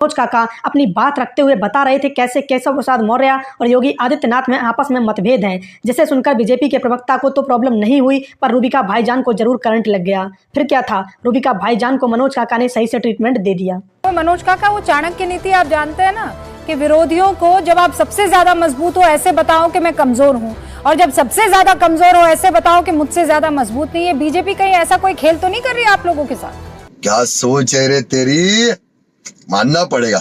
मनोज काका अपनी बात रखते हुए बता रहे थे कैसे केशव प्रसाद मौर्य और योगी आदित्यनाथ में आपस में मतभेद हैं, जिसे सुनकर बीजेपी के प्रवक्ता को तो प्रॉब्लम नहीं हुई पर रूबिका भाईजान को जरूर करंट लग गया। फिर क्या था, रूबिका भाईजान को मनोज काका ने सही से ट्रीटमेंट दे दिया। मनोज काका, वो चाणक्य नीति आप जानते हैं ना कि विरोधियों को जब आप सबसे ज्यादा मजबूत हो ऐसे बताओ कि मैं कमजोर हूँ, और जब सबसे ज्यादा कमजोर हो ऐसे बताओ कि मुझसे ज्यादा मजबूत नहीं है। बीजेपी कहीं ऐसा कोई खेल तो नहीं कर रही आप लोगों के साथ? क्या सोच है रे तेरी, मानना पड़ेगा।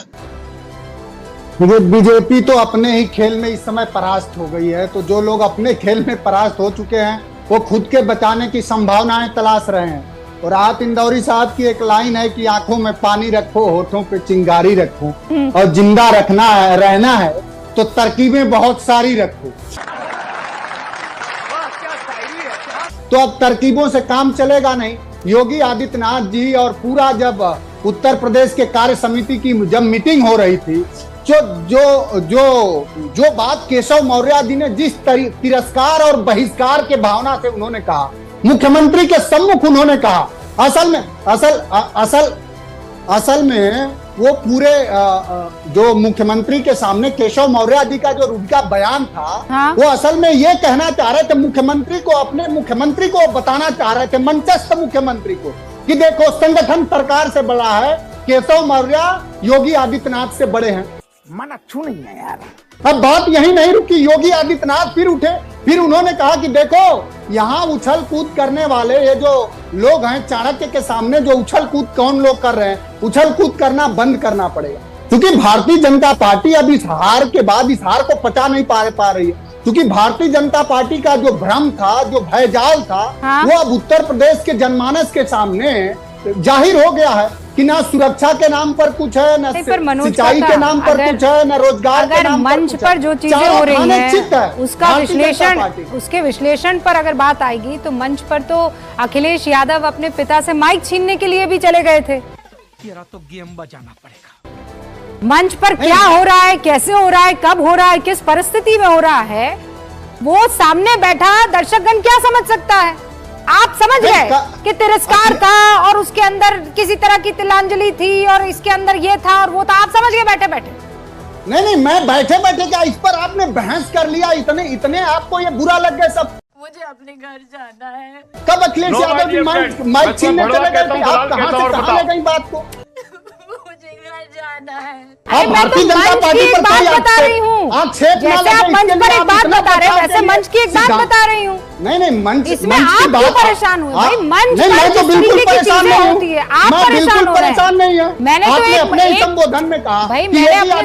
बीजेपी तो अपने ही खेल में इस समय परास्त हो गई है, तो जो लोग अपने खेल में परास्त हो चुके हैं वो खुद के बचाने की संभावनाएं तलाश रहे हैं। और राहत इंदौरी साहब की एक लाइन है कि आंखों में पानी रखो, होठों पे चिंगारी रखो, और जिंदा रखना है, रहना है तो तरकीबें बहुत सारी रखो। तो अब तरकीबों से काम चलेगा नहीं। योगी आदित्यनाथ जी और पूरा जब उत्तर प्रदेश के कार्य समिति की जब मीटिंग हो रही थी, जो बात केशव मौर्य जी ने जिस तिरस्कार और बहिष्कार के भावना से उन्होंने कहा, मुख्यमंत्री के सम्मुख उन्होंने कहा, असल में वो पूरे जो मुख्यमंत्री के सामने केशव मौर्य जी का जो रूबिका बयान था, हाँ? वो असल में ये कहना चाह रहे थे मुख्यमंत्री को, अपने मुख्यमंत्री को बताना चाह रहे थे, मंचस्थ मुख्यमंत्री को, कि देखो संगठन सरकार से बड़ा है, केशव मौर्य योगी आदित्यनाथ से बड़े हैं। मन अच्छू नहीं है यार। अब बात यही नहीं रुकी, योगी आदित्यनाथ फिर उठे, फिर उन्होंने कहा कि देखो यहाँ उछल कूद करने वाले ये जो लोग हैं, चाणक्य के सामने जो उछल कूद कौन लोग कर रहे हैं, उछल कूद करना बंद करना पड़ेगा। क्योंकि भारतीय जनता पार्टी अब इस हार के बाद इस हार को पचा नहीं पा रही है। क्योंकि भारतीय जनता पार्टी का जो भ्रम था, जो भयजाल था, हाँ? वो अब उत्तर प्रदेश के जनमानस के सामने जाहिर हो गया है कि ना सुरक्षा के नाम पर कुछ है, ना सिंचाई के नाम पर कुछ है, ना रोजगार के नाम पर मंच पर जो चीजें हो रही है उसके विश्लेषण पर अगर बात आएगी तो मंच पर तो अखिलेश यादव अपने पिता से माइक छीनने के लिए भी चले गए थे। तो गेम बजाना पड़ेगा। मंच पर क्या हो रहा है, कैसे हो रहा है, कब हो रहा है, किस परिस्थिति में हो रहा है, वो सामने बैठा दर्शकगण क्या समझ सकता है? आप समझ गए कि तिरस्कार था और उसके अंदर किसी तरह की तिलांजलि थी और इसके अंदर ये था और वो था, आप समझ गए बैठे बैठे? नहीं, मैं बैठे बैठे क्या, इस पर आपने बहस कर लिया, इतने आपको ये बुरा लग गया सब। मुझे अपने घर जाना है। कब अखिलेश यादव जी माइक छीनने चले गए थे? आप कहां से ले गई बात को? मुझे घर जाना है। आप भारतीय जनता पार्टी पर बात बता रही हूँ, जैसे आप मंच पर एक बात बता रहे हैं वैसे मंच की एक बात बता रही हूँ। नहीं मंच, इसमें आप क्यों परेशान हुए भाई? मंच मैं तो बिल्कुल परेशान नहीं हूँ, आप परेशान हो रहे हैं। मैंने तो अपने संबोधन में कहा भाई, मैंने